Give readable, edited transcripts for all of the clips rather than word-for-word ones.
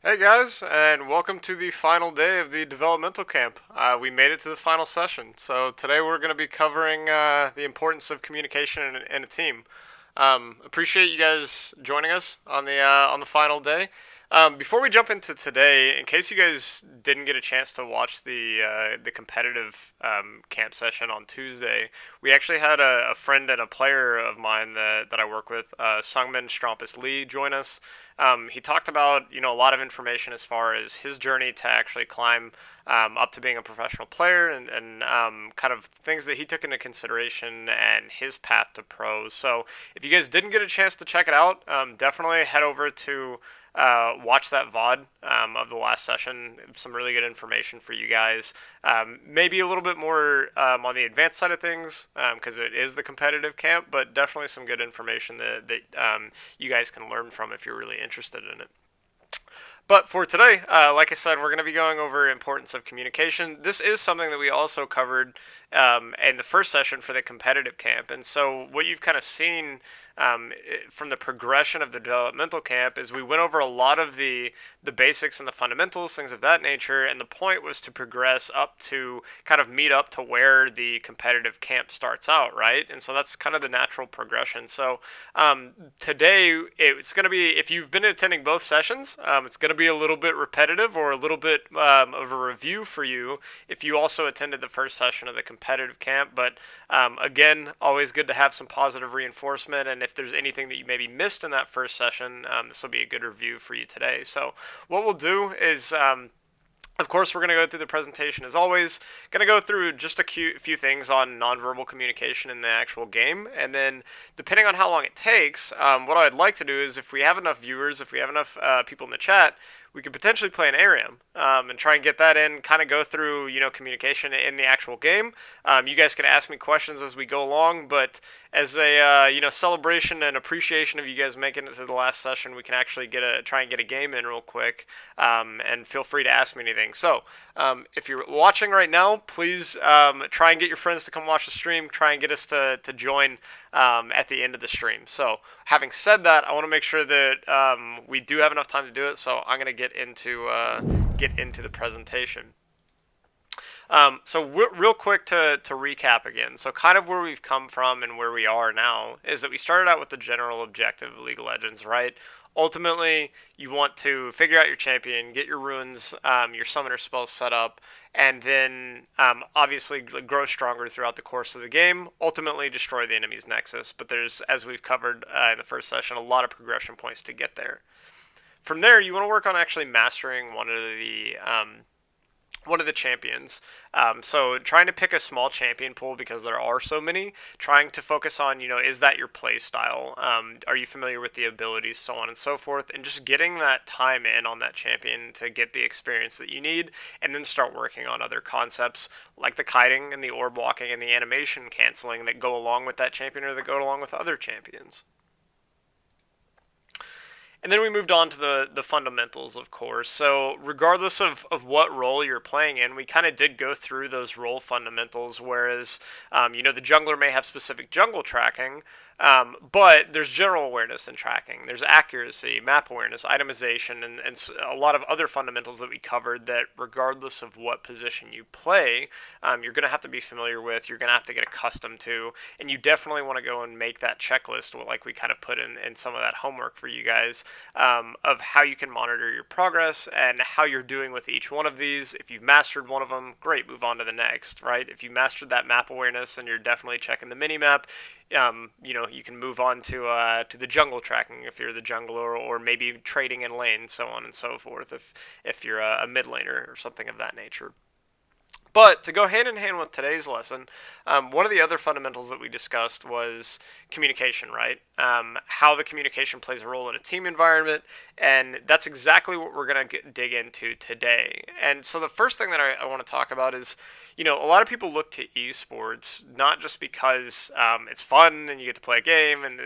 Hey guys, and welcome to the final day of the developmental camp. We made it to the final session, so today we're going to be covering the importance of communication in a team. Appreciate you guys joining us on the final day. Before we jump into today, in case you guys didn't get a chance to watch the competitive camp session on Tuesday, we actually had a friend and a player of mine that I work with, Sungmin Strampus Lee, join us. He talked about a lot of information as far as his journey to actually climb up to being a professional player and kind of things that he took into consideration and his path to pros. So if you guys didn't get a chance to check it out, definitely head over to watch that VOD of the last session. Some really good information for you guys. Maybe a little bit more on the advanced side of things because it is the competitive camp, but definitely some good information that you guys can learn from if you're really interested in it. But for today, like I said, we're going to be going over importance of communication. This is something that we also covered in the first session for the competitive camp. And so what you've kind of seen from the progression of the developmental camp is we went over a lot of the basics and the fundamentals, things of that nature. And the point was to progress up to kind of meet up to where the competitive camp starts out, right? And so that's kind of the natural progression. So today it's going to be, if you've been attending both sessions, it's going to be a little bit repetitive or a little bit of a review for you if you also attended the first session of the competitive camp. But again, always good to have some positive reinforcement. And if there's anything that you maybe missed in that first session, this will be a good review for you today. So what we'll do is of course, we're going to go through the presentation as always. Going to go through just a few things on nonverbal communication in the actual game. And then, depending on how long it takes, what I'd like to do is if we have enough viewers, if we have enough people in the chat, we could potentially play an ARAM and try and get that in, kind of go through, communication in the actual game. You guys can ask me questions as we go along, but as a, celebration and appreciation of you guys making it to the last session, we can actually try and get a game in real quick, and feel free to ask me anything. So, if you're watching right now, please try and get your friends to come watch the stream. Try and get us to join at the end of the stream. So, having said that, I want to make sure that we do have enough time to do it. So, I'm going to get into the presentation. Real quick to recap again. So kind of where we've come from and where we are now is that we started out with the general objective of League of Legends, right? Ultimately, you want to figure out your champion, get your runes, your summoner spells set up, and then obviously grow stronger throughout the course of the game. Ultimately, destroy the enemy's nexus. But there's, as we've covered in the first session, a lot of progression points to get there. From there, you want to work on actually mastering one of the champions. So trying to pick a small champion pool because there are so many. Trying to focus on, is that your play style? Are you familiar with the abilities, so on and so forth? And just getting that time in on that champion to get the experience that you need, and then start working on other concepts like the kiting and the orb walking and the animation canceling that go along with that champion or that go along with other champions. And then we moved on to the fundamentals, of course. So regardless of what role you're playing in, we kind of did go through those role fundamentals, whereas, the jungler may have specific jungle tracking, but there's general awareness and tracking. There's accuracy, map awareness, itemization, and a lot of other fundamentals that we covered that regardless of what position you play, you're going to have to be familiar with, you're going to have to get accustomed to, and you definitely want to go and make that checklist, like we kind of put in some of that homework for you guys, of how you can monitor your progress and how you're doing with each one of these. If you've mastered one of them, great, move on to the next, right? If you mastered that map awareness and you're definitely checking the mini map, you can move on to the jungle tracking if you're the jungler, or maybe trading in lane, so on and so forth, if you're a mid laner or something of that nature. But to go hand in hand with today's lesson, one of the other fundamentals that we discussed was communication, right? How the communication plays a role in a team environment, and that's exactly what we're going to dig into today. And so the first thing that I want to talk about is, a lot of people look to esports not just because it's fun and you get to play a game and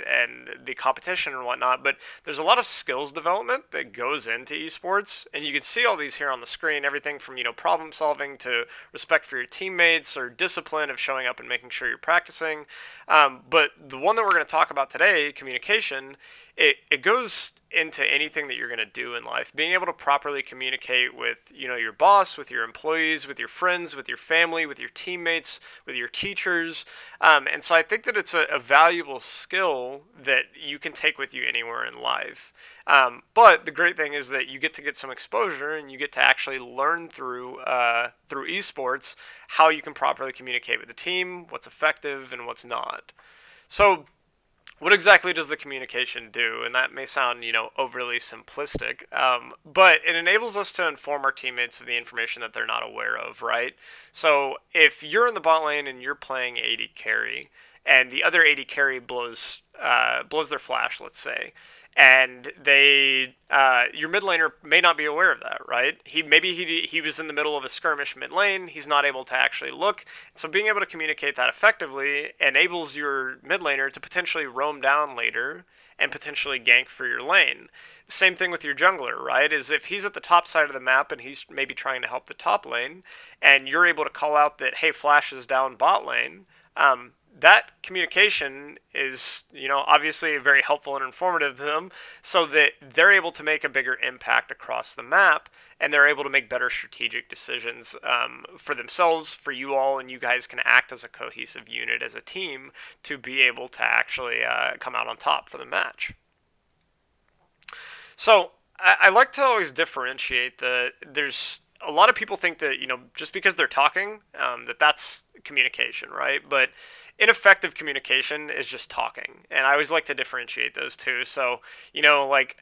the competition and whatnot, but there's a lot of skills development that goes into esports, and you can see all these here on the screen. Everything from problem solving to respect for your teammates or discipline of showing up and making sure you're practicing. But the one that we're going to talk about today, communication, it goes into anything that you're going to do in life. Being able to properly communicate with, your boss, with your employees, with your friends, with your family, with your teammates, with your teachers. And so I think that it's a valuable skill that you can take with you anywhere in life. But the great thing is that you get some exposure, and you get to actually learn through esports how you can properly communicate with the team, what's effective and what's not. So what exactly does the communication do? And that may sound, overly simplistic, but it enables us to inform our teammates of the information that they're not aware of, right? So if you're in the bot lane and you're playing AD carry, and the other AD carry blows their flash, let's say, and your mid laner may not be aware of that, right? He was in the middle of a skirmish mid lane. He's not able to actually look. So being able to communicate that effectively enables your mid laner to potentially roam down later and potentially gank for your lane. Same thing with your jungler, right? Is if he's at the top side of the map and he's maybe trying to help the top lane, and you're able to call out that, hey, Flash is down bot lane. That communication is, obviously very helpful and informative to them, so that they're able to make a bigger impact across the map, and they're able to make better strategic decisions for themselves, for you all, and you guys can act as a cohesive unit, as a team, to be able to actually come out on top for the match. So I like to always differentiate there's a lot of people think that, just because they're talking, that's communication, right? But ineffective communication is just talking. And I always like to differentiate those two. So, like,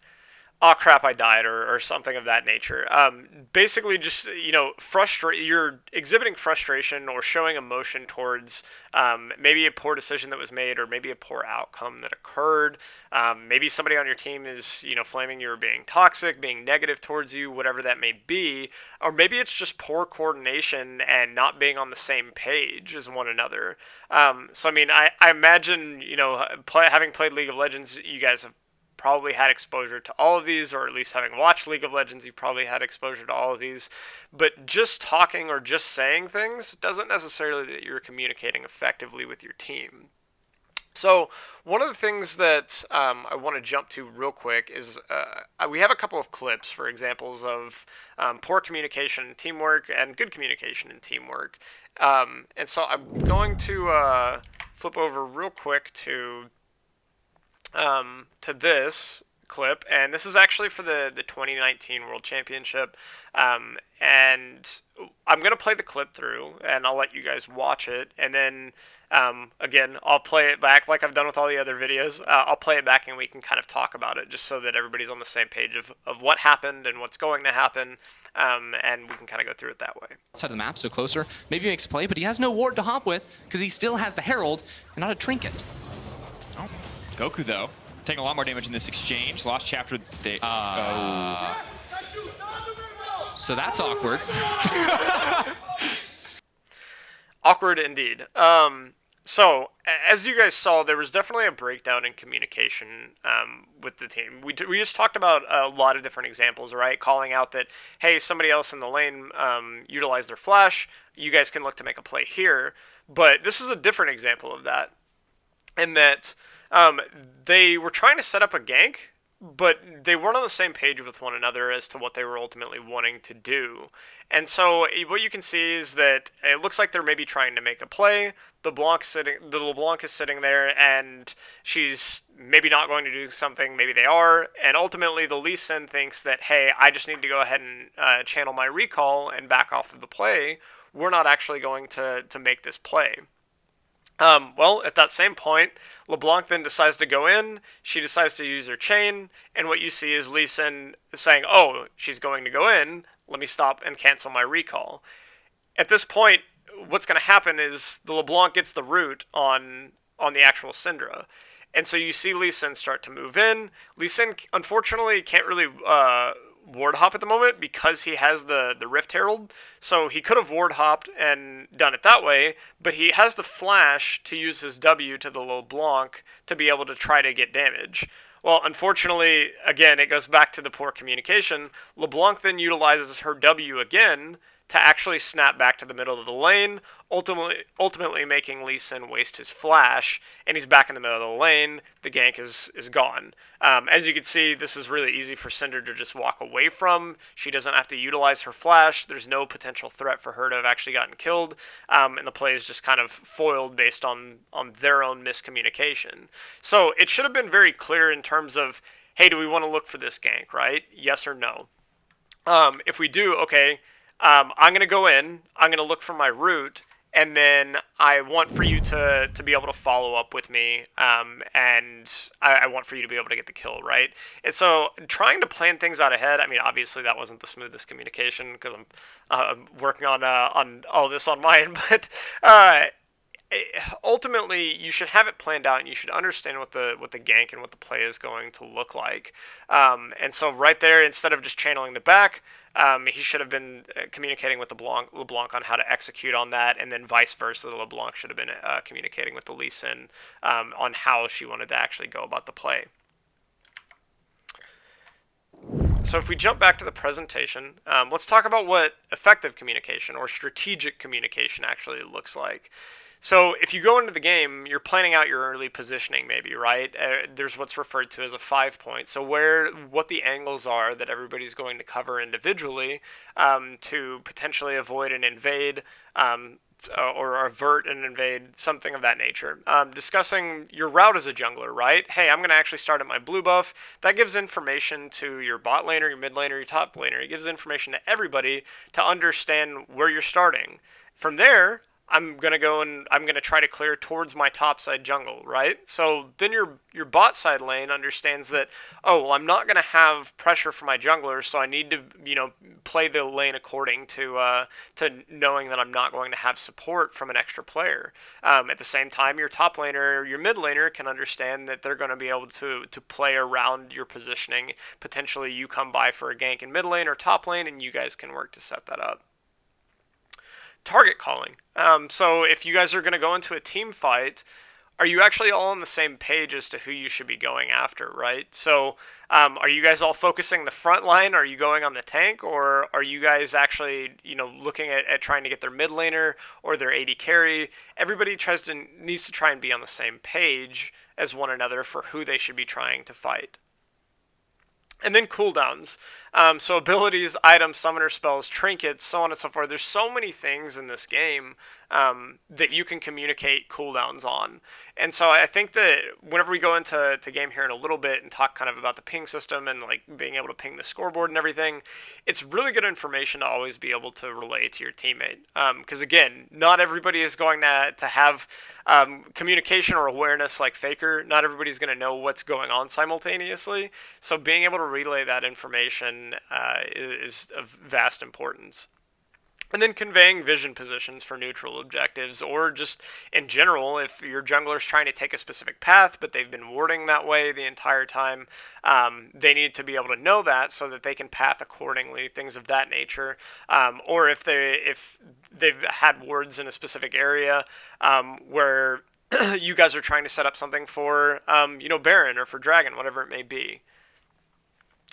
oh crap, I died, or something of that nature. Basically, just you're exhibiting frustration or showing emotion towards maybe a poor decision that was made, or maybe a poor outcome that occurred. Maybe somebody on your team is flaming you or being toxic, being negative towards you, whatever that may be, or maybe it's just poor coordination and not being on the same page as one another. So I mean, I imagine having played League of Legends, you guys have probably had exposure to all of these, or at least having watched League of Legends, you've probably had exposure to all of these. But just talking or just saying things doesn't necessarily that you're communicating effectively with your team. So one of the things that I want to jump to real quick is we have a couple of clips for examples of poor communication and teamwork, and good communication and teamwork. And so I'm going to flip over real quick to this clip, and this is actually for the 2019 World Championship, and I'm going to play the clip through, and I'll let you guys watch it, and then again, I'll play it back like I've done with all the other videos. I'll play it back and we can kind of talk about it, just so that everybody's on the same page of what happened and what's going to happen, and we can kind of go through it that way. Outside of the map, so closer, maybe makes a play, but he has no ward to hop with because he still has the Herald and not a trinket. Oh. Goku, though, taking a lot more damage in this exchange. Lost chapter. So that's awkward. Awkward indeed. So, as you guys saw, there was definitely a breakdown in communication with the team. We just talked about a lot of different examples, right? Calling out that, hey, somebody else in the lane utilized their flash. You guys can look to make a play here. But this is a different example of that. In that they were trying to set up a gank, but they weren't on the same page with one another as to what they were ultimately wanting to do. And so what you can see is that it looks like they're maybe trying to make a play. The LeBlanc is sitting there, and she's maybe not going to do something. Maybe they are. And ultimately, the Lee Sin thinks that, hey, I just need to go ahead and channel my recall and back off of the play. We're not actually going to make this play. Well, at that same point, LeBlanc then decides to go in. She decides to use her chain, and what you see is Lee Sin saying, oh, she's going to go in. Let me stop and cancel my recall. At this point, what's going to happen is the LeBlanc gets the root on the actual Syndra. And so you see Lee Sin start to move in. Lee Sin, unfortunately, can't really ward hop at the moment because he has the Rift Herald. So he could have ward hopped and done it that way, but he has the flash to use his W to the LeBlanc to be able to try to get damage. Well, unfortunately, again, it goes back to the poor communication. LeBlanc then utilizes her W again to actually snap back to the middle of the lane, ultimately making Lee Sin waste his flash, and he's back in the middle of the lane. The gank is gone. As you can see, this is really easy for Cinder to just walk away from. She doesn't have to utilize her flash. There's no potential threat for her to have actually gotten killed, and the play is just kind of foiled based on their own miscommunication. So it should have been very clear in terms of, hey, do we want to look for this gank, right? Yes or no? If we do, okay, I'm going to go in, I'm going to look for my root, and then I want for you to be able to follow up with me, and I want for you to be able to get the kill, right? And so trying to plan things out ahead, I mean, obviously that wasn't the smoothest communication because I'm working on all this on my end, but ultimately you should have it planned out and you should understand what the gank and what the play is going to look like. And so right there, instead of just channeling the back, he should have been communicating with LeBlanc on how to execute on that, and then vice versa. LeBlanc should have been communicating with the Lee Sin on how she wanted to actually go about the play. So if we jump back to the presentation, let's talk about what effective communication or strategic communication actually looks like. So if you go into the game, you're planning out your early positioning maybe, right? There's what's referred to as a 5-point. So what the angles are that everybody's going to cover individually to potentially avoid an invade or avert an invade, something of that nature. Discussing your route as a jungler, right? Hey, I'm going to actually start at my blue buff. That gives information to your bot laner, your mid laner, your top laner. It gives information to everybody to understand where you're starting. From there, I'm going to go and I'm going to try to clear towards my top side jungle, right? So then your bot side lane understands that, oh, well, I'm not going to have pressure for my jungler, so I need to, play the lane according to knowing that I'm not going to have support from an extra player. At the same time, your top laner, your mid laner can understand that they're going to be able to play around your positioning. Potentially you come by for a gank in mid lane or top lane, and you guys can work to set that up. Target calling. So if you guys are going to go into a team fight, are you actually all on the same page as to who you should be going after, right? So are you guys all focusing the front line? Are you going on the tank? Or are you guys actually, looking at trying to get their mid laner or their AD carry? Everybody needs to try and be on the same page as one another for who they should be trying to fight. And then cooldowns. So abilities, items, summoner spells, trinkets, so on and so forth. There's so many things in this game that you can communicate cooldowns on. And so I think that whenever we go into game here in a little bit and talk kind of about the ping system and like being able to ping the scoreboard and everything, it's really good information to always be able to relay to your teammate. Because again, not everybody is going to have communication or awareness like Faker. Not everybody's going to know what's going on simultaneously. So being able to relay that information is of vast importance. And then conveying vision positions for neutral objectives, or just in general, if your jungler's trying to take a specific path, but they've been warding that way the entire time, they need to be able to know that so that they can path accordingly, things of that nature. Or if they've had wards in a specific area where you guys are trying to set up something for, Baron or for Dragon, whatever it may be.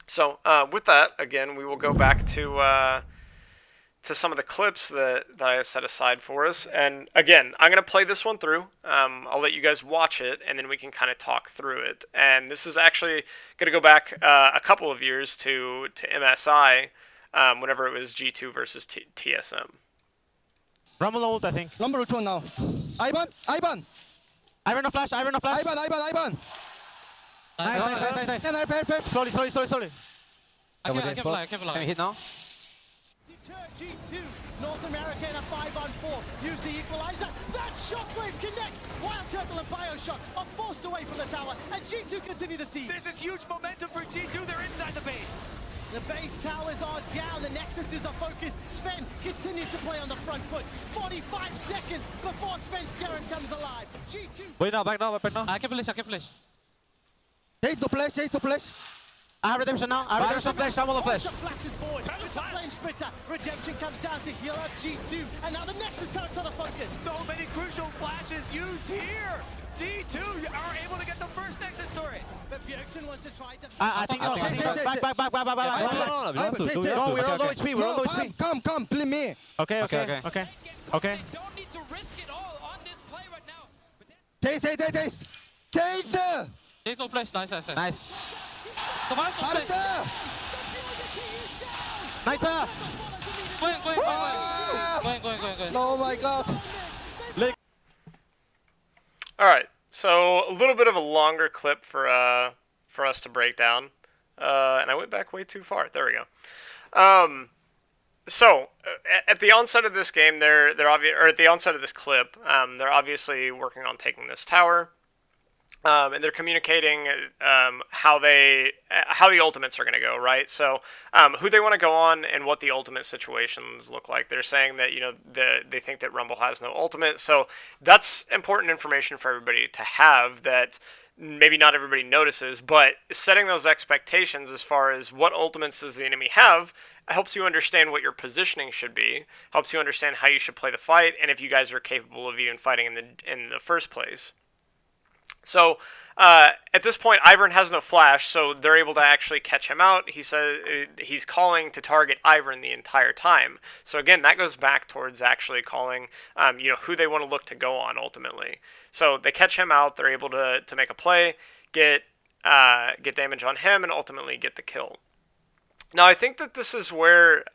So with that, again, we will go back to some of the clips that I set aside for us. And again, I'm going to play this one through. I'll let you guys watch it, and then we can kind of talk through it. And this is actually going to go back a couple of years to MSI, whenever it was G2 versus TSM. Rumble ult, I think. Number 2 now. Ivan! Ivan a flash, Ivan a flash. Ivan! Nice. Slowly. I can fly. Can we hit now? G2, North America in a 5-on-4. Use the equalizer. That shockwave connects. Wild Turtle and Bioshock are forced away from the tower, and G2 continue to siege. This is huge momentum for G2. They're inside the base. The base towers are down. The Nexus is the focus. Sven continues to play on the front foot. 45 seconds before Sven Skaren comes alive. G2. Wait now, back now. I can flash. Chase to flash. I have redemption now. I have redemption flash. I'm on the flash. Flashes forward. It's a flame splitter. Redemption comes down to heal up G2. And now the Nexus turrets on the focus. So many crucial flashes used here. G2 are able to get the first Nexus turret. The Bjergsen wants to try to. I think I think- back. Ivan, change, change. Go, we're all low HP, we're all No, low HP. come, please me. Okay. They don't need to risk it all on this play right now. But then- Change. There's no flash. Nice. Nice. Come on, no flash. Harder. Nice. Going. Oh my God. All right, so a little bit of a longer clip for us to break down, and I went back way too far. There we go. At the onset of this game, at the onset of this clip, they're obviously working on taking this tower, and they're communicating how the ultimates are going to go, right? So who they want to go on and what the ultimate situations look like. They're saying that they think that Rumble has no ultimate, so that's important information for everybody to have that maybe not everybody notices, but setting those expectations as far as what ultimates does the enemy have helps you understand what your positioning should be, helps you understand how you should play the fight, and if you guys are capable of even fighting in the first place. So at this point, Ivern has no flash, so they're able to actually catch him out. He says he's calling to target Ivern the entire time. So again, that goes back towards actually calling, who they want to look to go on ultimately. So they catch him out. They're able to make a play, get damage on him, and ultimately get the kill. Now I think that this is where,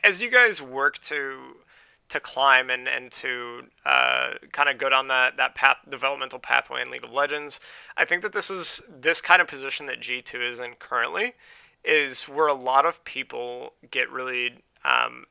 as you guys work to climb and to kind of go down that developmental pathway in League of Legends, I think that this kind of position that G2 is in currently is where a lot of people get really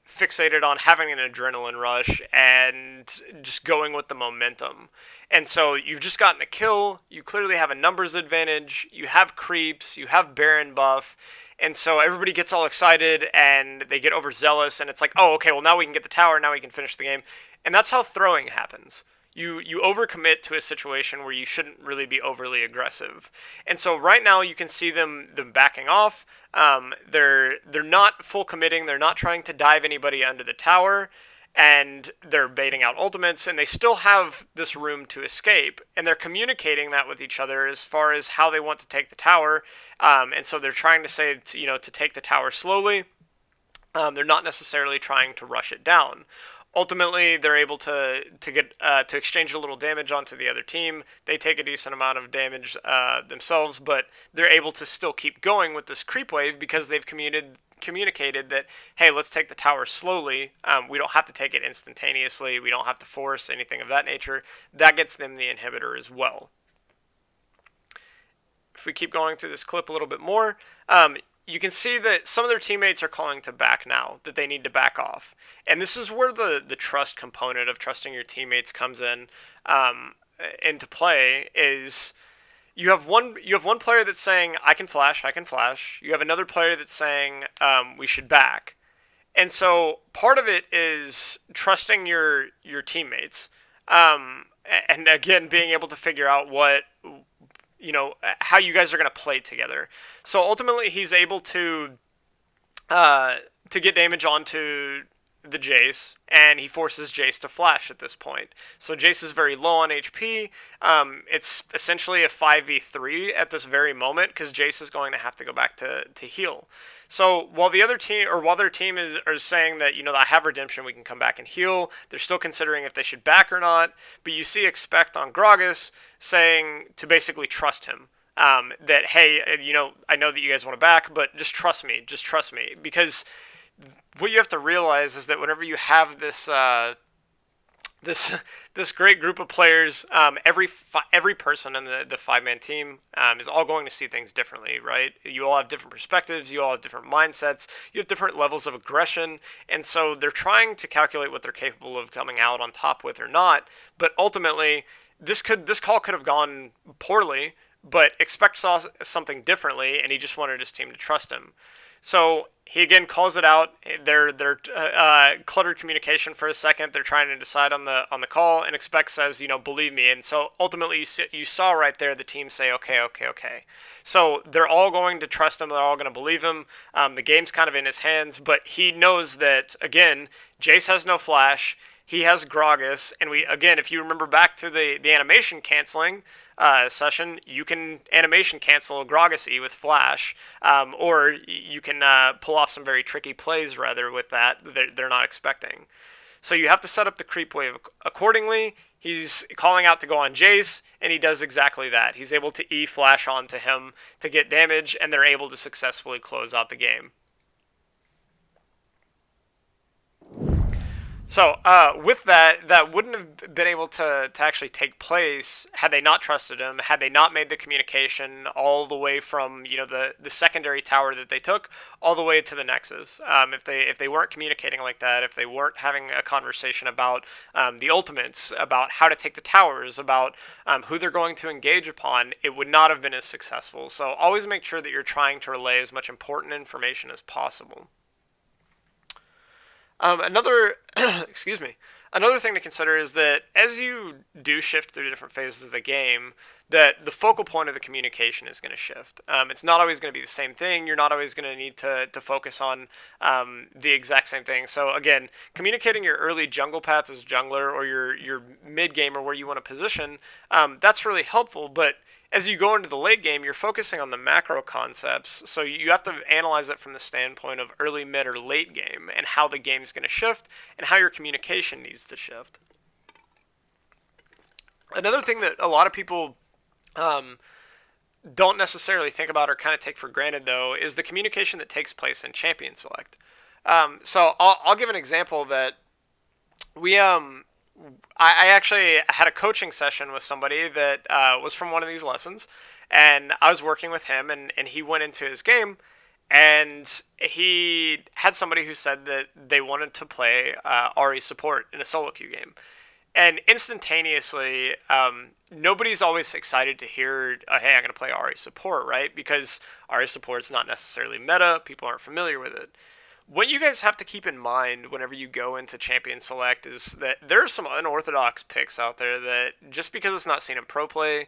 fixated on having an adrenaline rush and just going with the momentum. And so you've just gotten a kill, you clearly have a numbers advantage, you have creeps, you have Baron buff, and so everybody gets all excited and they get overzealous, and it's like, oh, okay, well now we can get the tower, now we can finish the game. And that's how throwing happens. You overcommit to a situation where you shouldn't really be overly aggressive. And so right now you can see them backing off. They're not full committing, they're not trying to dive anybody under the tower, and they're baiting out ultimates, and they still have this room to escape, and they're communicating that with each other as far as how they want to take the tower, and so they're trying to say, to take the tower slowly. They're not necessarily trying to rush it down. Ultimately, they're able to get to exchange a little damage onto the other team. They take a decent amount of damage themselves, but they're able to still keep going with this creep wave because they've communicated that, hey, let's take the tower slowly. We don't have to take it instantaneously. We don't have to force anything of that nature. That gets them the inhibitor as well. If we keep going through this clip a little bit more, you can see that some of their teammates are calling to back now, that they need to back off. And this is where the trust component of trusting your teammates comes in into play. Is you have one player that's saying, I can flash. You have another player that's saying, we should back. And so part of it is trusting your teammates. And again, being able to figure out how you guys are going to play together. So ultimately, he's able to get damage onto the Jace, and he forces Jace to flash at this point. So Jace is very low on HP. It's essentially a 5v3 at this very moment because Jace is going to have to go back to heal. So while their team is saying that, I have redemption, we can come back and heal, they're still considering if they should back or not. But you see Expect on Gragas saying to basically trust him. That, hey, I know that you guys want to back, but just trust me. Because what you have to realize is that whenever you have this this great group of players, every person in the five-man team is all going to see things differently, right? You all have different perspectives, you all have different mindsets, you have different levels of aggression, and so they're trying to calculate what they're capable of coming out on top with or not. But ultimately, this call could have gone poorly, but Expect saw something differently, and he just wanted his team to trust him. So he again calls it out. They're cluttered communication for a second. They're trying to decide on the call, and Expect says, believe me. And so ultimately, you saw right there the team say, okay. So they're all going to trust him. They're all going to believe him. The game's kind of in his hands, but he knows that, again, Jace has no flash. He has Gragas, and if you remember back to the animation canceling, session, you can animation cancel Gragasy with Flash, or you can pull off some very tricky plays rather with that they're not expecting. So you have to set up the creep wave accordingly. He's calling out to go on Jace, and he does exactly that. He's able to E-flash onto him to get damage, and they're able to successfully close out the game. So with that, that wouldn't have been able to actually take place had they not trusted him, had they not made the communication all the way from the secondary tower that they took all the way to the Nexus. If they weren't communicating like that, if they weren't having a conversation about the ultimates, about how to take the towers, about who they're going to engage upon, it would not have been as successful. So always make sure that you're trying to relay as much important information as possible. Excuse me. Another thing to consider is that as you do shift through different phases of the game, that the focal point of the communication is going to shift. It's not always going to be the same thing. You're not always going to need to focus on the exact same thing. So again, communicating your early jungle path as a jungler or your mid game or where you want to position, that's really helpful. But as you go into the late game, you're focusing on the macro concepts, so you have to analyze it from the standpoint of early, mid, or late game, and how the game's going to shift, and how your communication needs to shift. Another thing that a lot of people don't necessarily think about or kind of take for granted, though, is the communication that takes place in Champion Select. So I'll give an example that I actually had a coaching session with somebody that was from one of these lessons, and I was working with him, and he went into his game, and he had somebody who said that they wanted to play Ahri support in a solo queue game. And instantaneously, nobody's always excited to hear, hey, I'm going to play Ahri support, right? Because Ahri support's not necessarily meta, people aren't familiar with it. What you guys have to keep in mind whenever you go into Champion Select is that there are some unorthodox picks out there that just because it's not seen in pro play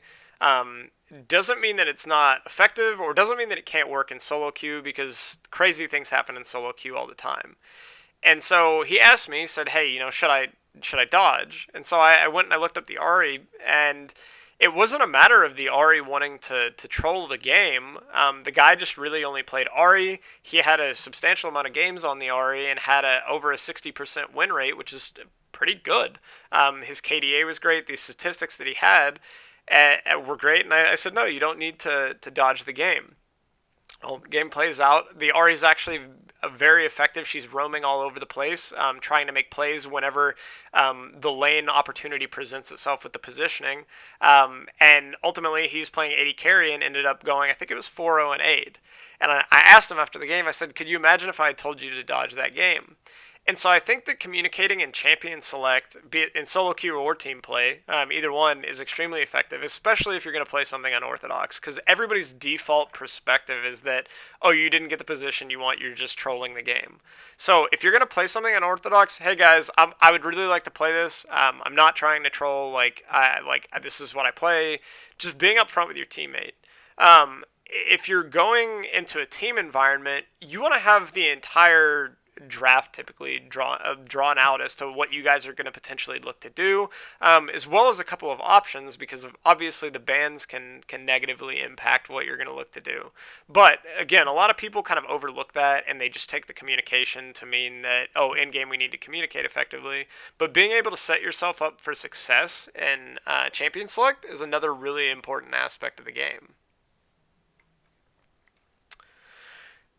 doesn't mean that it's not effective, or doesn't mean that it can't work in solo queue, because crazy things happen in solo queue all the time. And so he asked me, he said, hey, should I dodge? And so I went and I looked up the Ahri, and it wasn't a matter of the Ahri wanting to troll the game. The guy just really only played Ahri. He had a substantial amount of games on the Ahri and had over a 60% win rate, which is pretty good. His KDA was great. The statistics that he had were great. And I said, no, you don't need to dodge the game. Well, the game plays out. The Ahri is actually very effective. She's roaming all over the place, trying to make plays whenever the lane opportunity presents itself with the positioning. And ultimately, he's playing AD carry and ended up going, I think it was 4-0 and 8. And I asked him after the game, I said, could you imagine if I had told you to dodge that game? And so I think that communicating in Champion Select, be it in solo queue or team play, either one is extremely effective, especially if you're going to play something unorthodox, because everybody's default perspective is that, oh, you didn't get the position you want, you're just trolling the game. So if you're going to play something unorthodox, hey guys, I would really like to play this. I'm not trying to troll, this is what I play. Just being upfront with your teammate. If you're going into a team environment, you want to have the entire draft typically drawn out as to what you guys are going to potentially look to do, as well as a couple of options, because obviously the bans can negatively impact what you're going to look to do. But again, a lot of people kind of overlook that, and they just take the communication to mean that, oh, in game we need to communicate effectively. But being able to set yourself up for success in Champion Select is another really important aspect of the game.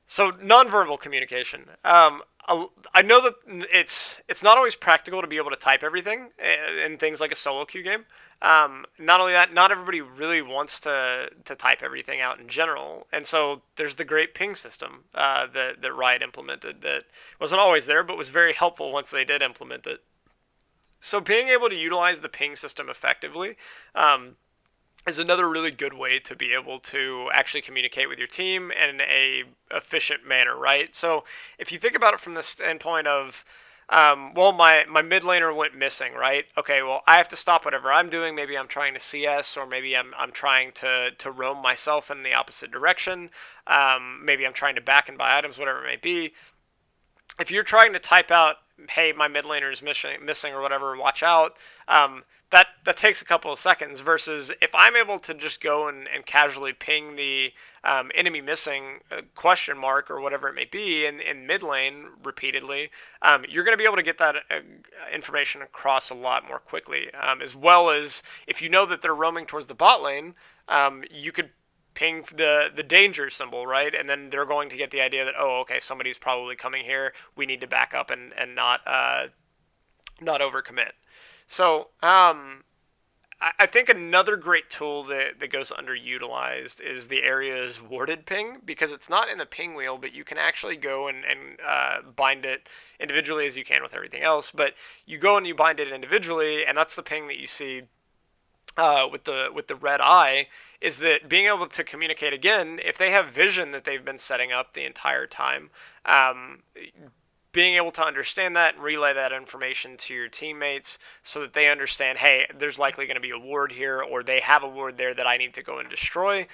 So nonverbal communication. I know that it's not always practical to be able to type everything in things like a solo queue game. Not only that, not everybody really wants to type everything out in general. And so there's the great ping system that Riot implemented that wasn't always there, but was very helpful once they did implement it. So being able to utilize the ping system effectively is another really good way to be able to actually communicate with your team in a efficient manner, right? So if you think about it from the standpoint of, well, my mid laner went missing, right? Okay, well, I have to stop whatever I'm doing. Maybe I'm trying to CS, or maybe I'm trying to roam myself in the opposite direction. Maybe I'm trying to back and buy items, whatever it may be. If you're trying to type out, hey, my mid laner is missing or whatever, watch out, that takes a couple of seconds versus if I'm able to just go and casually ping the enemy missing question mark or whatever it may be in mid lane repeatedly, you're going to be able to get that information across a lot more quickly. As well as if you know that they're roaming towards the bot lane, you could ping the danger symbol, right? And then they're going to get the idea that, oh, okay, somebody's probably coming here. We need to back up and not overcommit. So I think another great tool that goes underutilized is the area's warded ping, because it's not in the ping wheel, but you can actually go and bind it individually as you can with everything else. But you go and you bind it individually, and that's the ping that you see with the red eye, is that being able to communicate again, if they have vision that they've been setting up the entire time, being able to understand that and relay that information to your teammates so that they understand, hey, there's likely going to be a ward here, or they have a ward there that I need to go and destroy,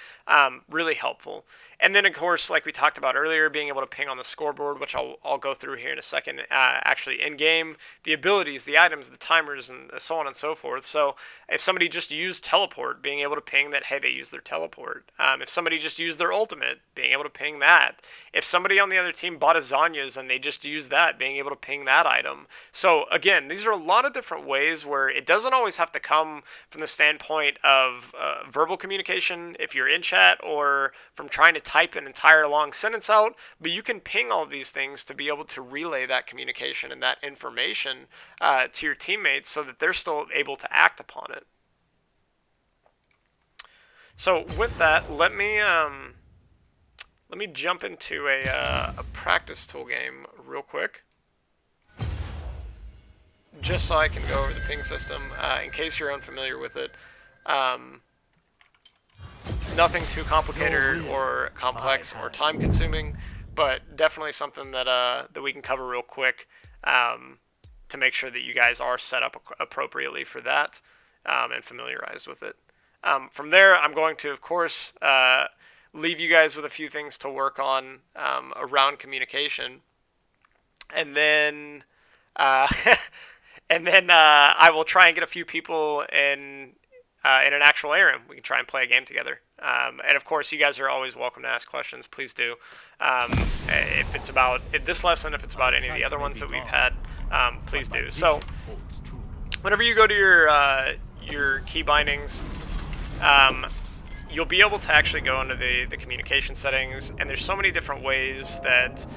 really helpful. And then, of course, like we talked about earlier, being able to ping on the scoreboard, which I'll go through here in a second, actually in-game, the abilities, the items, the timers, and so on and so forth. So if somebody just used teleport, being able to ping that, hey, they used their teleport. If somebody just used their ultimate, being able to ping that. If somebody on the other team bought a Zanya's and they just used that, being able to ping that item. So again, these are a lot of different ways where it doesn't always have to come from the standpoint of verbal communication if you're in chat, or from trying to type an entire long sentence out, but you can ping all of these things to be able to relay that communication and that information to your teammates so that they're still able to act upon it. So with that, let me jump into a practice tool game real quick, just so I can go over the ping system in case you're unfamiliar with it. Nothing too complicated or complex or time-consuming, but definitely something that that we can cover real quick to make sure that you guys are set up appropriately for that and familiarized with it. From there, I'm going to, of course, leave you guys with a few things to work on around communication, and then I will try and get a few people in an actual ARAM. We can try and play a game together. And of course, you guys are always welcome to ask questions. Please do. If it's about this lesson, if it's about any of the other ones that we've had, please do. So, whenever you go to your key bindings, you'll be able to actually go into the communication settings, and there's so many different ways that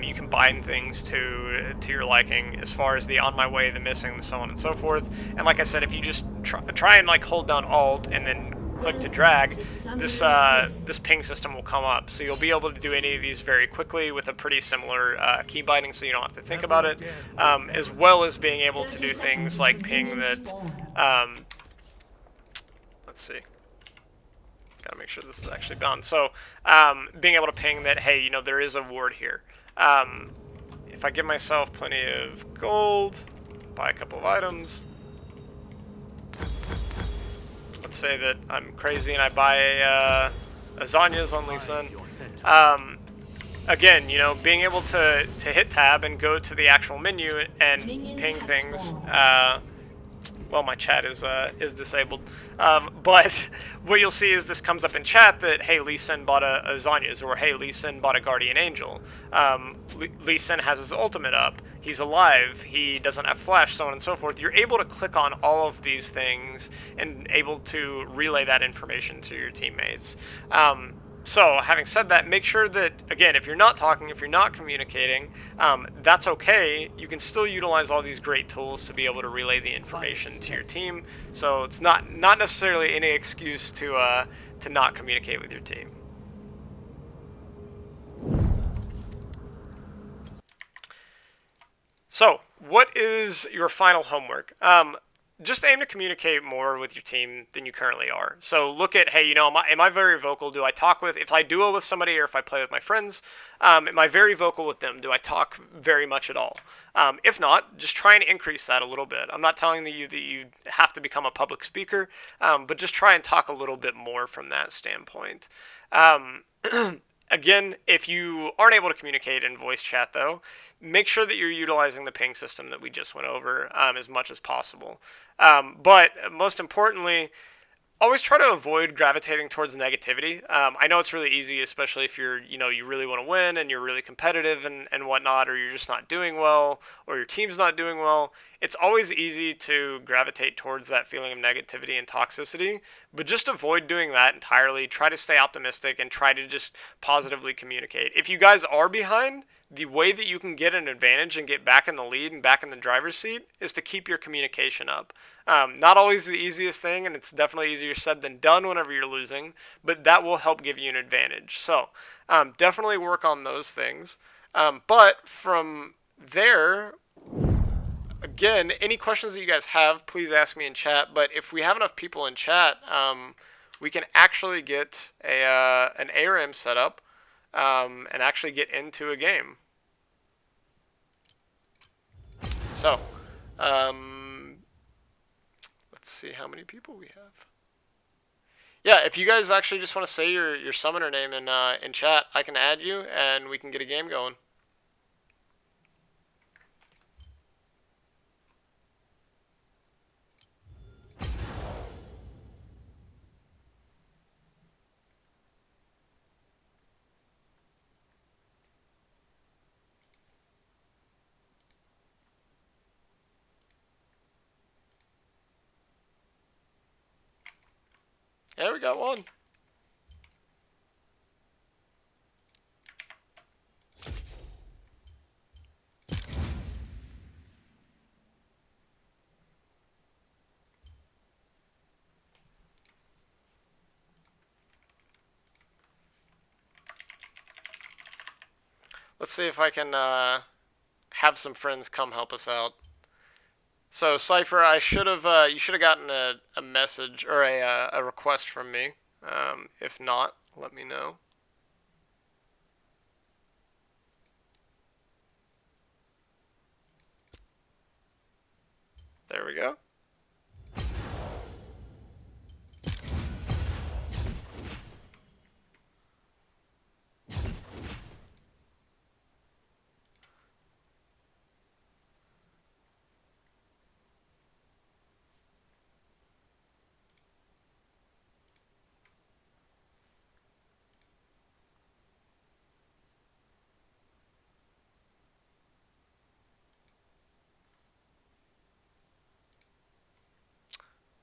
you can bind things to your liking, as far as the on my way, the missing, so on and so forth. And like I said, if you just try and like hold down Alt and then click to drag, this ping system will come up. So you'll be able to do any of these very quickly with a pretty similar key binding, so you don't have to think about it, as well as being able to do things like ping that, let's see. Gotta make sure this is actually bound. So, being able to ping that, hey, you know, there is a ward here. If I give myself plenty of gold, buy a couple of items. Let's say that I'm crazy and I buy a Zanya's on Lee Sin. Again, you know, being able to hit tab and go to the actual menu and ping things. Well, my chat is disabled. But what you'll see is this comes up in chat that, hey, Lee Sin bought a Zanya's, or hey, Lee Sin bought a Guardian Angel. Lee Sin has his ultimate up. He's alive. He doesn't have flash, so on and so forth. You're able to click on all of these things and able to relay that information to your teammates. So, having said that, make sure that, again, if you're not talking, if you're not communicating, that's okay. You can still utilize all these great tools to be able to relay the information to your team. So it's not necessarily any excuse to not communicate with your team. So, what is your final homework? Just aim to communicate more with your team than you currently are. So look at, hey, you know, am I very vocal? Do I talk with, if I duo with somebody or if I play with my friends, am I very vocal with them? Do I talk very much at all? If not, just try and increase that a little bit. I'm not telling you that you have to become a public speaker, but just try and talk a little bit more from that standpoint. Again, if you aren't able to communicate in voice chat, though, make sure that you're utilizing the ping system that we just went over as much as possible. But most importantly, always try to avoid gravitating towards negativity. I know it's really easy, especially if you really want to win and you're really competitive and whatnot, or you're just not doing well, or your team's not doing well. It's always easy to gravitate towards that feeling of negativity and toxicity, but just avoid doing that entirely. Try to stay optimistic and try to just positively communicate. If you guys are behind, the way that you can get an advantage and get back in the lead and back in the driver's seat is to keep your communication up. Not always the easiest thing, and it's definitely easier said than done whenever you're losing, but that will help give you an advantage. So definitely work on those things. But from there, again, any questions that you guys have, please ask me in chat. But if we have enough people in chat, we can actually get an ARAM set up and actually get into a game. So, let's see how many people we have. Yeah, if you guys actually just want to say your summoner name in chat, I can add you and we can get a game going. Yeah, we got one. Let's see if I can have some friends come help us out. So Cypher, I should have you should have gotten a message or a request from me. If not, let me know. There we go.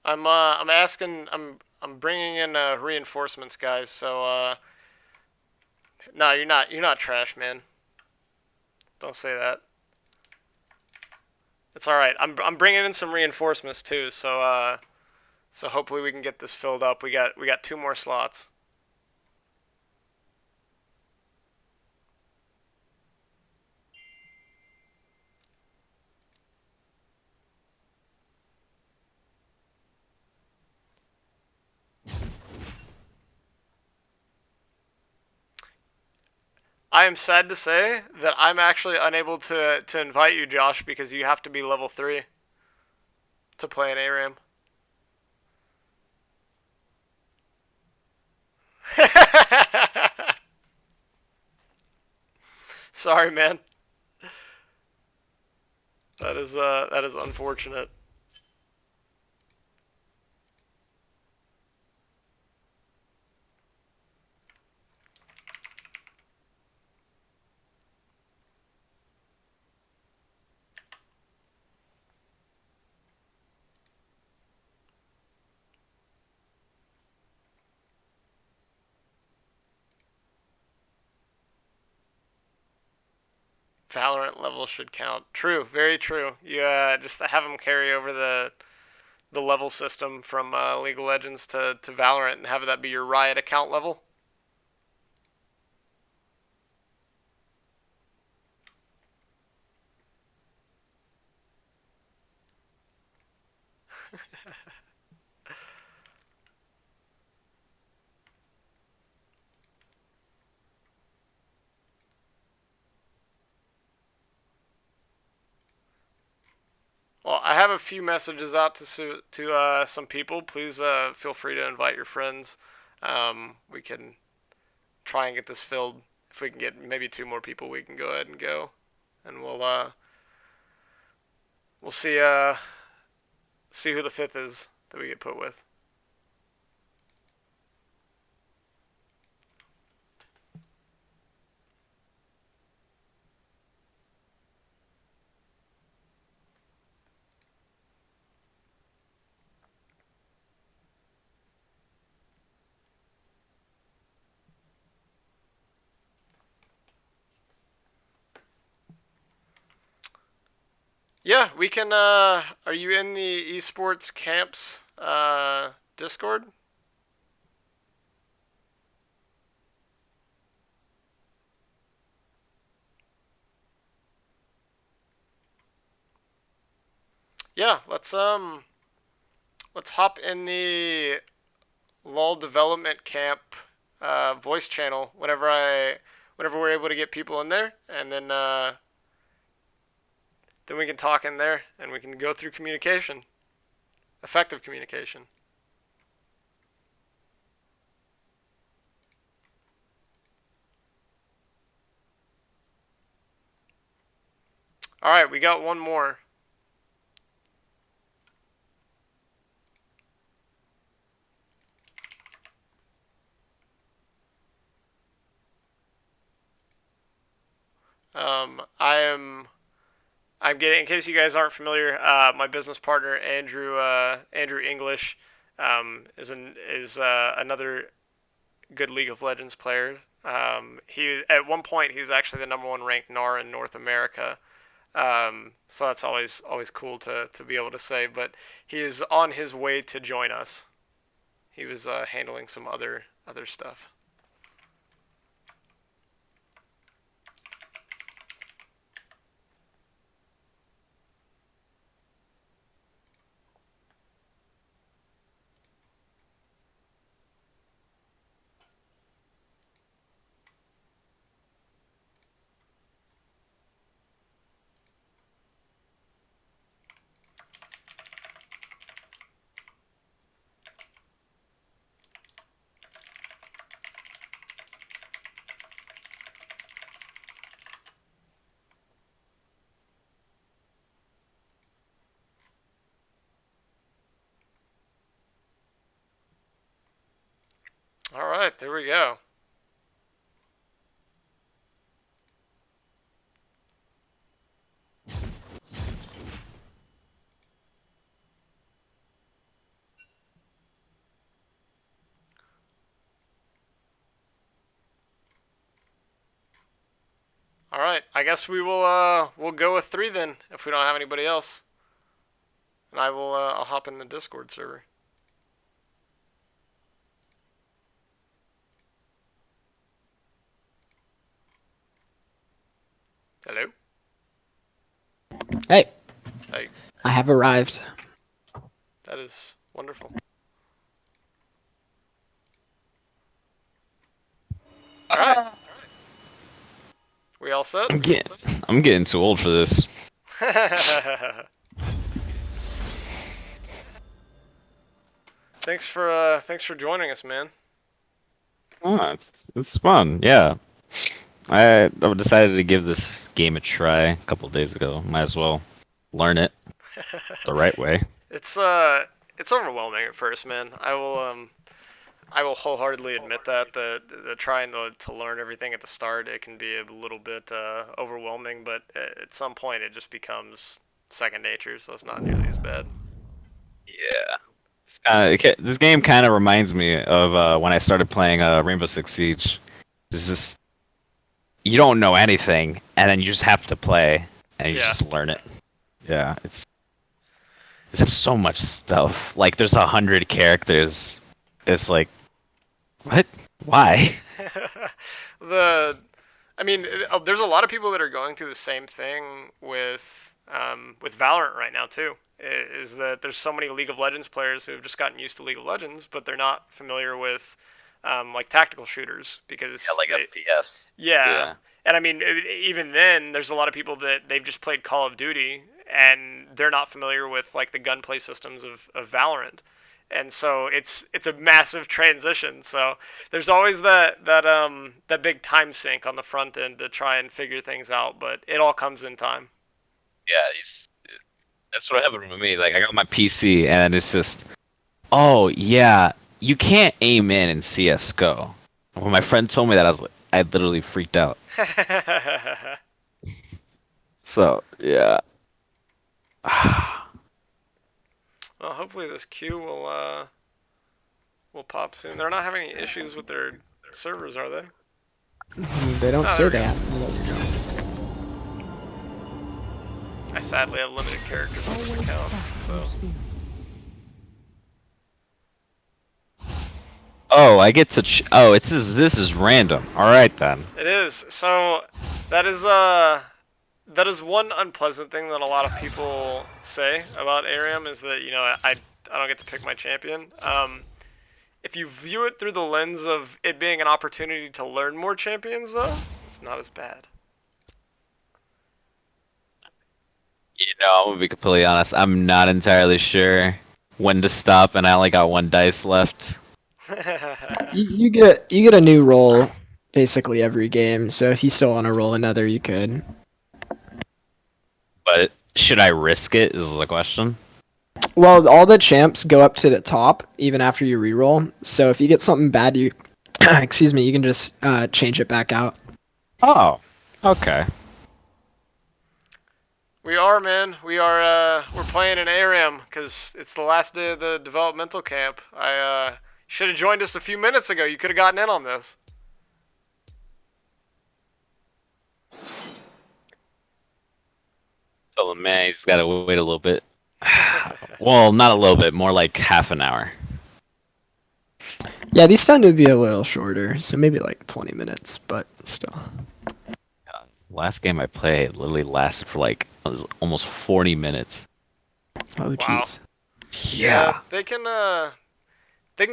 I'm asking I'm bringing in reinforcements, guys. So no, you're not trash, man. Don't say that. It's all right. I'm bringing in some reinforcements too. So hopefully we can get this filled up. We got 2 more slots. I am sad to say that I'm actually unable to invite you, Josh, because you have to be level 3 to play an ARAM. Sorry, man. That is unfortunate. Valorant level should count. True, very true. You just have them carry over the level system from League of Legends to Valorant and have that be your Riot account level. Well, I have a few messages out to some people. Please feel free to invite your friends. We can try and get this filled. If we can get maybe 2 more people, we can go ahead and go, and we'll see who the 5th is that we get put with. Yeah, we can. Are you in the Esports Camps Discord? Yeah, let's hop in the LOL Development Camp voice channel whenever we're able to get people in there, and then we can talk in there and we can go through communication, effective communication. All right, we got one more. I'm getting, in case you guys aren't familiar, my business partner Andrew English is another good League of Legends player. He at one point he was actually the #1 ranked NAR in North America. So that's always cool to be able to say. But he is on his way to join us. He was handling some other stuff. All right, there we go. All right, I guess we'll go with 3 then if we don't have anybody else. And I'll hop in the Discord server. Hello? Hey, Hey, I have arrived. that is wonderful. All right. We all set? I'm getting too old for this. Thanks for joining us, man. Oh, it's fun. Yeah, I decided to give this game a try a couple days ago. Might as well learn it the right way. It's overwhelming at first, man. I will wholeheartedly admit that the trying to learn everything at the start, it can be a little bit overwhelming, but at some point it just becomes second nature, so it's not nearly as bad. Yeah. This game kind of reminds me of when I started playing Rainbow Six Siege. It's just you don't know anything, and then you just have to play, and you Yeah. just learn it. Yeah, it's just so much stuff. Like there's 100 characters. It's like, what? Why? I mean, there's a lot of people that are going through the same thing with Valorant right now too. Is that there's so many League of Legends players who have just gotten used to League of Legends, but they're not familiar with like tactical shooters because FPS. yeah. And I mean, even then, there's a lot of people that they've just played Call of Duty and they're not familiar with like the gunplay systems of Valorant. and so it's a massive transition. So there's always that big time sink on the front end to try and figure things out, but it all comes in time. Yeah, that's what happened with me. Like I got my PC and it's just, oh yeah, you can't aim in CS:GO. When my friend told me that, I literally freaked out. So yeah. Well, hopefully this queue will pop soon. They're not having any issues with their servers, are they? They don't Oh, say there we that. I sadly have limited characters on this account, so. Oh, I get to. Oh, this is random. All right then. It is. So that is one unpleasant thing that a lot of people say about ARAM is that, you know, I don't get to pick my champion. If you view it through the lens of it being an opportunity to learn more champions, though, it's not as bad. You know, I'm gonna be completely honest. I'm not entirely sure when to stop, and I only got one dice left. You get a new role basically every game. So if you still want to roll another, you could. But should I risk it? Is the question. Well, all the champs go up to the top even after you reroll. So if you get something bad, you excuse me, you can just change it back out. Oh, okay. We are, man. We're playing in ARAM because it's the last day of the developmental camp. I should have joined us a few minutes ago. You could have gotten in on this. So the man, he's got to wait a little bit. Well, not a little bit, more like half an hour. Yeah, these tend to be a little shorter, so maybe like 20 minutes, but still. Last game I played literally lasted for like almost 40 minutes. Oh jeez. Yeah, they can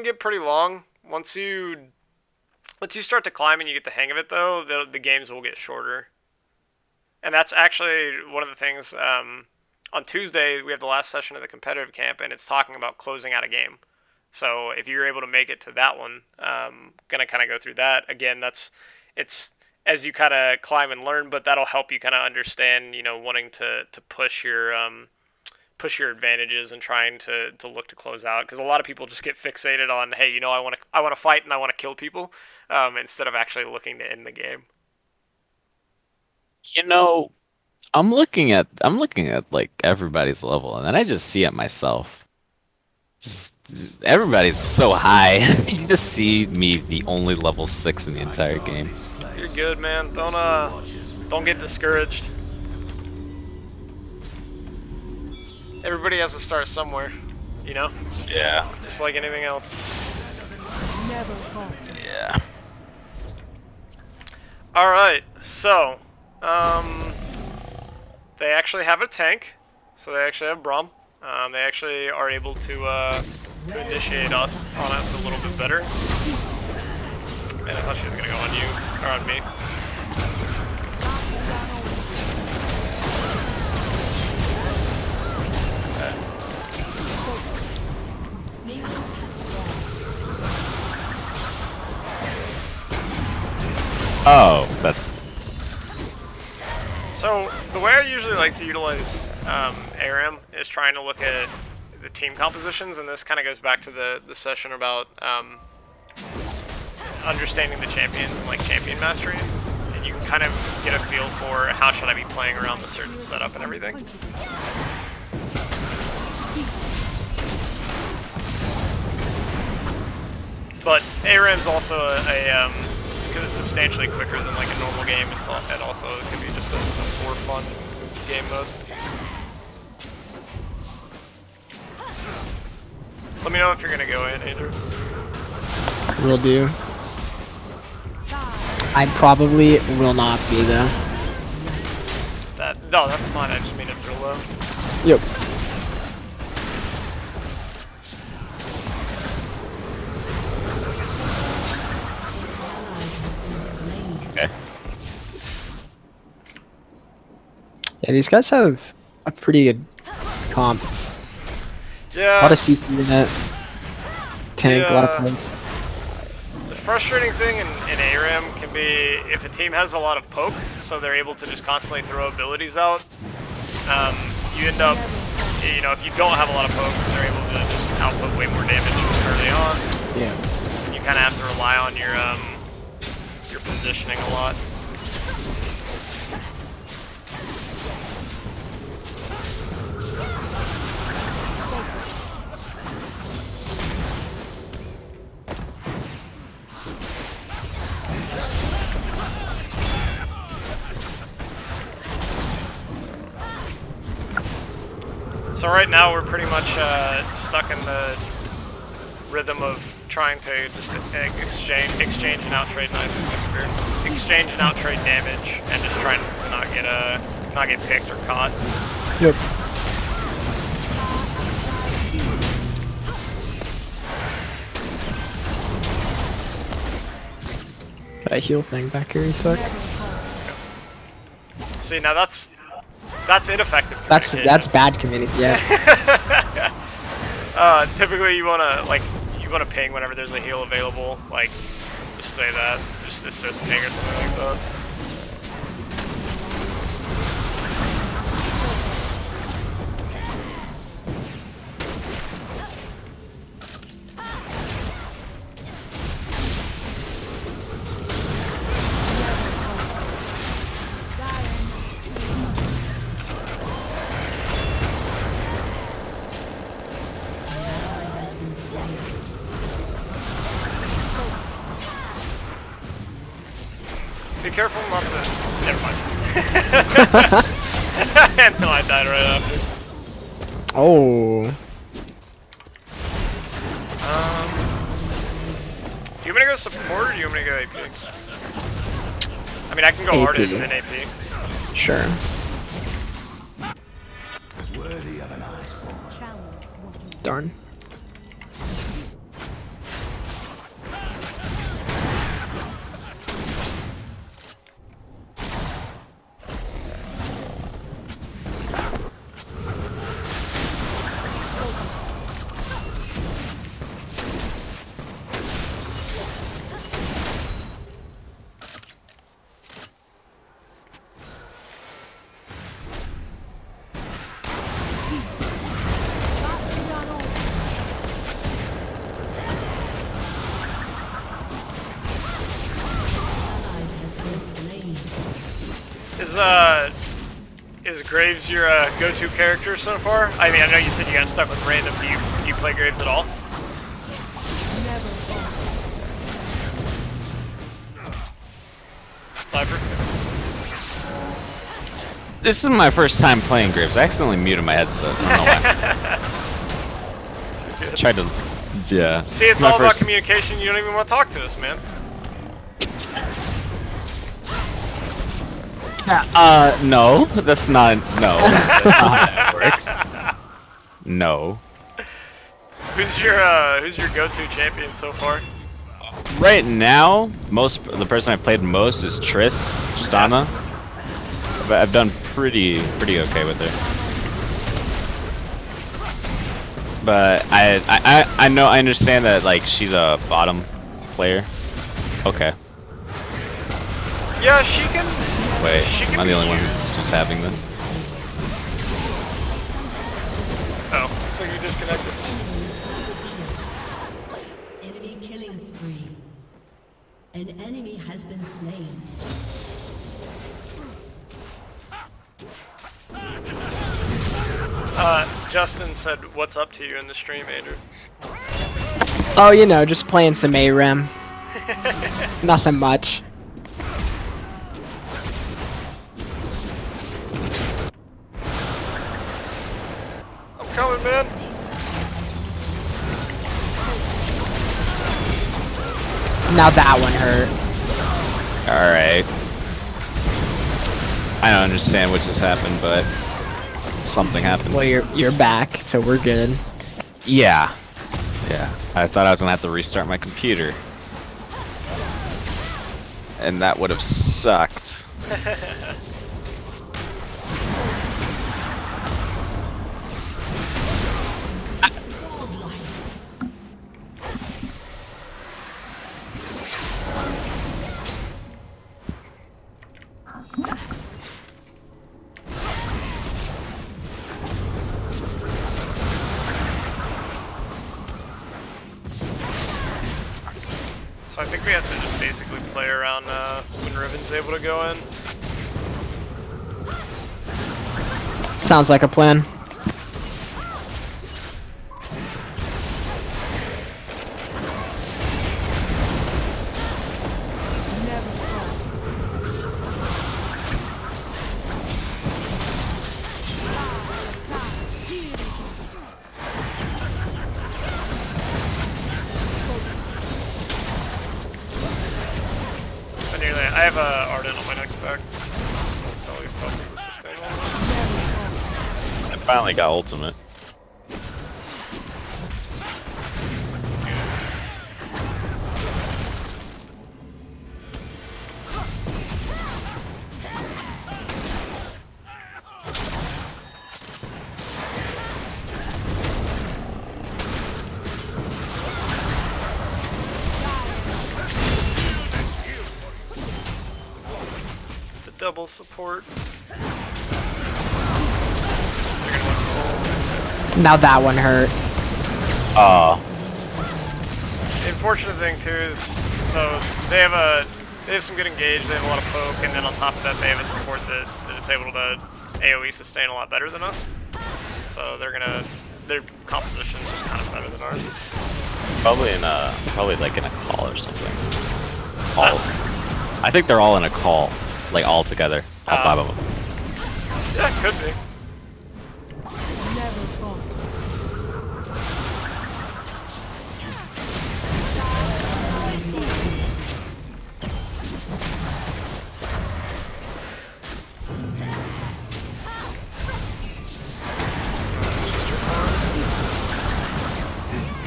get pretty long once you start to climb and you get the hang of it. Though the games will get shorter, and that's actually one of the things. On Tuesday we have the last session of the competitive camp, and it's talking about closing out a game. So if you're able to make it to that one, gonna kind of go through that again. It's as you kind of climb and learn, but that'll help you kind of understand, you know, wanting to push your advantages and trying to look to close out, because a lot of people just get fixated on, hey, you know, I want to fight and I want to kill people, instead of actually looking to end the game. You know, I'm looking at like everybody's level, and then I just see it myself. Everybody's so high. You just see me the only level 6 in the entire game. You're good, man. Don't get discouraged. Everybody has to start somewhere, you know? Yeah. Just like anything else. Yeah. Alright, so, they actually have a tank, so they actually have Braum. They actually are able to initiate us a little bit better. Man, I thought she was gonna go on you, or on me. Oh, that's. So the way I usually like to utilize ARAM is trying to look at the team compositions, and this kind of goes back to the session about understanding the champions and like champion mastery, and you can kind of get a feel for how should I be playing around the certain setup and everything. But ARAM's also because it's substantially quicker than like a normal game, it also can be just a more fun game mode. Let me know if you're gonna go in, Andrew. Will do. I probably will not be though. No, that's fine. I just mean if they're low. Yep. Okay. Yeah, these guys have a pretty good comp. Yeah. A lot of CC in it. tank, a lot of The points. frustrating thing in ARAM can be if a team has a lot of poke, so they're able to just constantly throw abilities out. You end up, you know, if you don't have a lot of poke, they're able to just output way more damage early on. Yeah. You kind of have to rely on your positioning a lot. So right now we're pretty much stuck in the rhythm of trying to just exchange and outtrade exchange and outtrade damage, and just trying to not get picked or caught. Yep. Got a heal thing back here, he took. See, now that's ineffective communication. That's bad community. Yeah. Typically you wanna ping whenever there's a heal available. Like, just say that, just assist ping or something like that. Be careful not to. Never mind. No, I died right after. Oh. Do you want me to go support or do you want me to go AP? I mean, I can go AP. harder than AP. Sure. Darn. Is Graves your go-to character so far? I mean, I know you said you got stuck with random. Do you play Graves at all? Cypher? This is my first time playing Graves. I accidentally muted my headset. I don't know why. Tried to, yeah. See, it's all about communication. You don't even want to talk to us, man. No, that's not. No, that's not how that works. No. Who's your go-to champion so far? Right now, the person I played most is Tristana. But I've done pretty okay with her. But I know, I understand that like she's a bottom player. Okay. Yeah, she can. Wait, she can am I the be only one used. who's having this? Oh, looks like you disconnected. Enemy killing spree. An enemy has been slain. Justin said, "What's up to you in the stream, Andrew?" Oh, you know, just playing some ARAM. Nothing much. I'm coming, man. Now that one hurt. Alright. I don't understand what just happened, but something happened. Well, you're back, so we're good. Yeah. Yeah. I thought I was gonna have to restart my computer. And that would have sucked. So I think we have to just basically play around when Riven's able to go in. Sounds like a plan. I have a Arden on my next back. So at least help with the sustain a little bit. I finally got ultimate. Double support. Now that one hurt. The unfortunate thing too is, so they have some good engage, they have a lot of poke, and then on top of that they have a support that is able to AoE sustain a lot better than us. So their composition is just kind of better than ours. Probably like in a call or something. I think they're all in a call. Like all together, all 5 of them. Yeah, could be.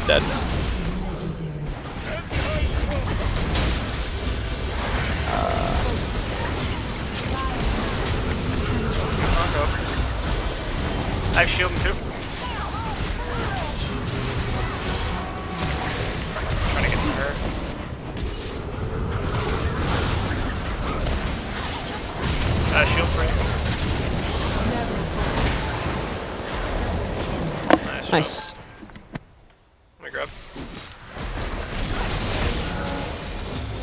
Dead. I have shield him too. Trying to get to her. Shield for you. Nice. Let me grab.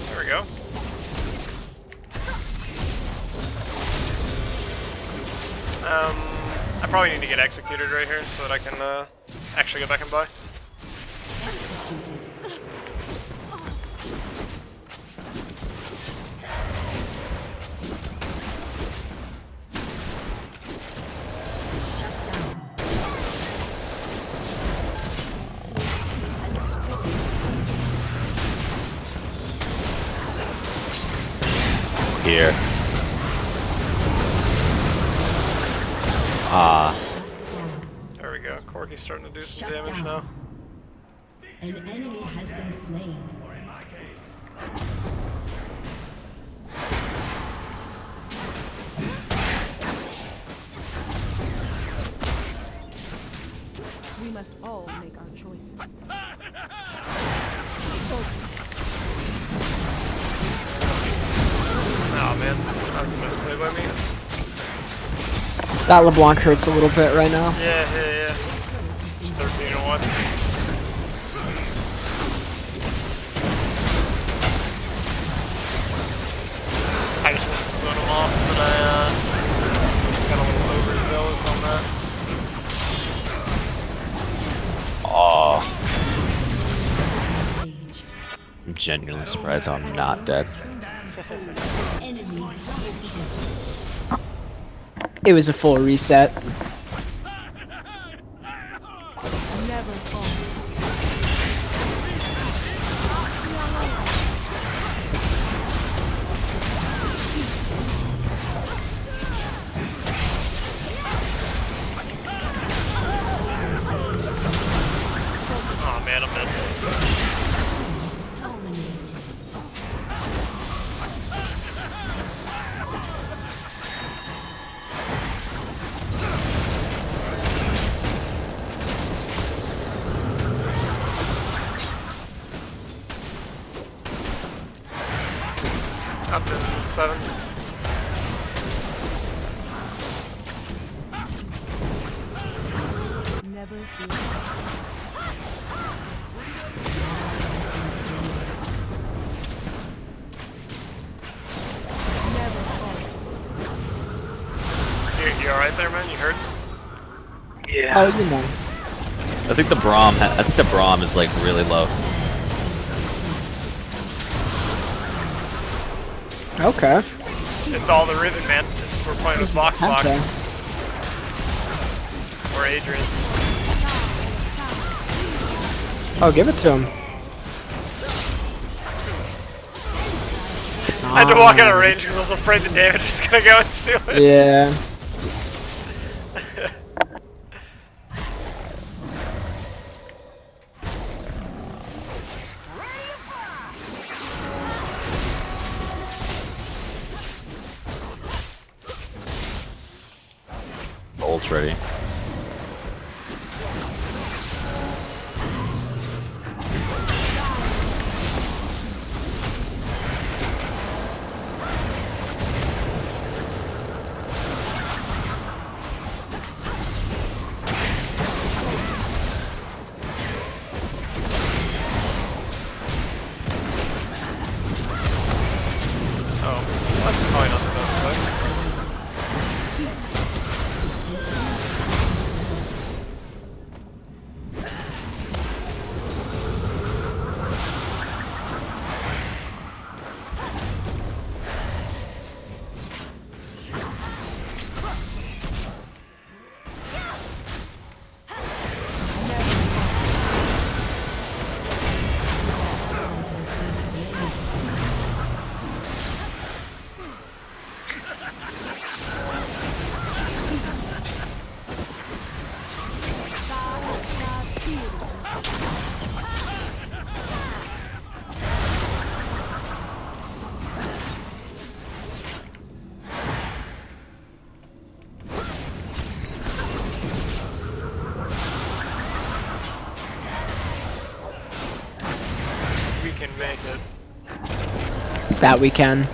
There we go. I probably need to get executed right here so that I can actually go back and buy. Here. There we go. Corki's starting to do some damage now. An enemy has been slain. We must all make our choices. Oh man, that was a misplay by me. That LeBlanc hurts a little bit right now. Yeah. Just 13-1. I just wanted to put him off, but I got a little overzealous on that. I'm genuinely surprised I'm not dead. It was a full reset. Never fall. Oh man, I'm dead. Up to 7. Never feel. You alright there, man? You hurt? Yeah. Oh, you know. I think the Braum is like really low. Okay. It's all the Riven, man. We're playing with Box. Okay. Or Adrian. Oh, give it to him. I had to walk out of range because I was afraid the damage was gonna go and steal it. Yeah. Ult's ready. Oh, that's probably not the best play. We can make it. That we can.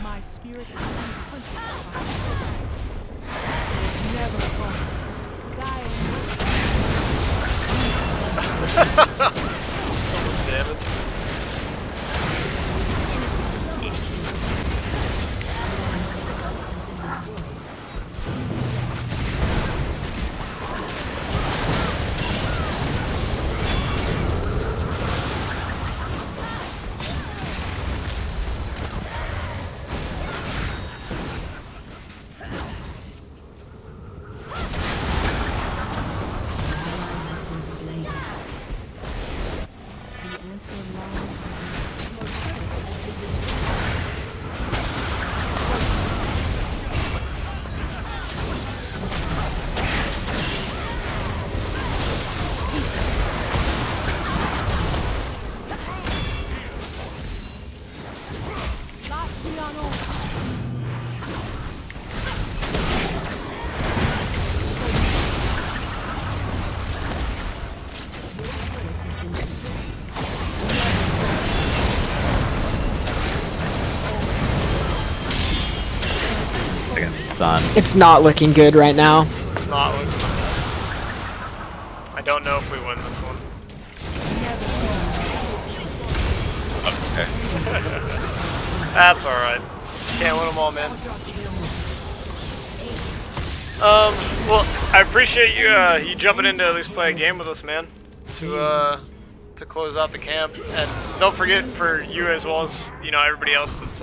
My spirit is unquenchable. Never falter. So much damage. The answer lies I got stunned. It's not looking good right now. It's not looking bad. I don't know if we win this one. That's alright. Can't win them all, man. Well, I appreciate you you jumping in to at least play a game with us, man. To close out the camp. And don't forget, for you as well as, you know, everybody else that's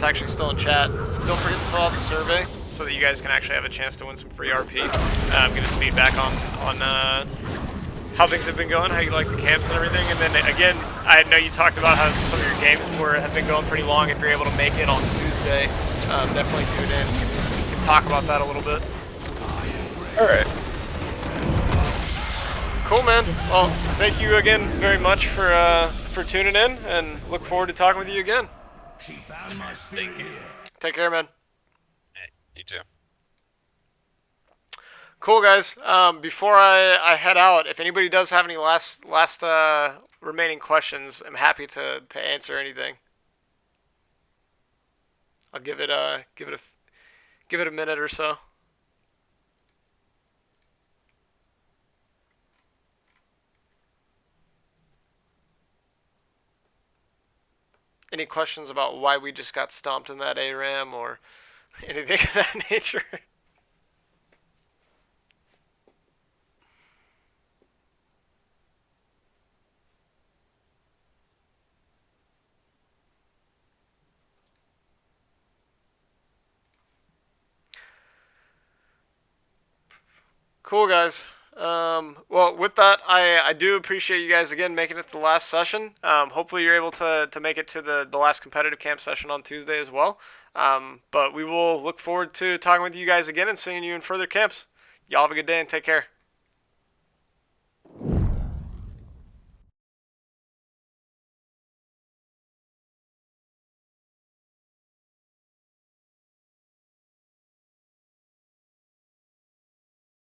actually still in chat, don't forget to fill out the survey so that you guys can actually have a chance to win some free RP. Give us feedback on how things have been going, how you like the camps and everything. And then again, I know you talked about how some of your games have been going pretty long. If you're able to make it on Tuesday, definitely tune in. We can talk about that a little bit. Alright. Cool, man. Well, thank you again very much for tuning in, and look forward to talking with you again. Thank you. Take care, man. You too. Cool, guys. Before I head out, if anybody does have any last remaining questions, I'm happy to answer anything. I'll give it a minute or so. Any questions about why we just got stomped in that ARAM or anything of that nature? Cool, guys. Well, with that, I do appreciate you guys again making it to the last session. Hopefully you're able to make it to the last competitive camp session on Tuesday as well. But we will look forward to talking with you guys again and seeing you in further camps. Y'all have a good day and take care.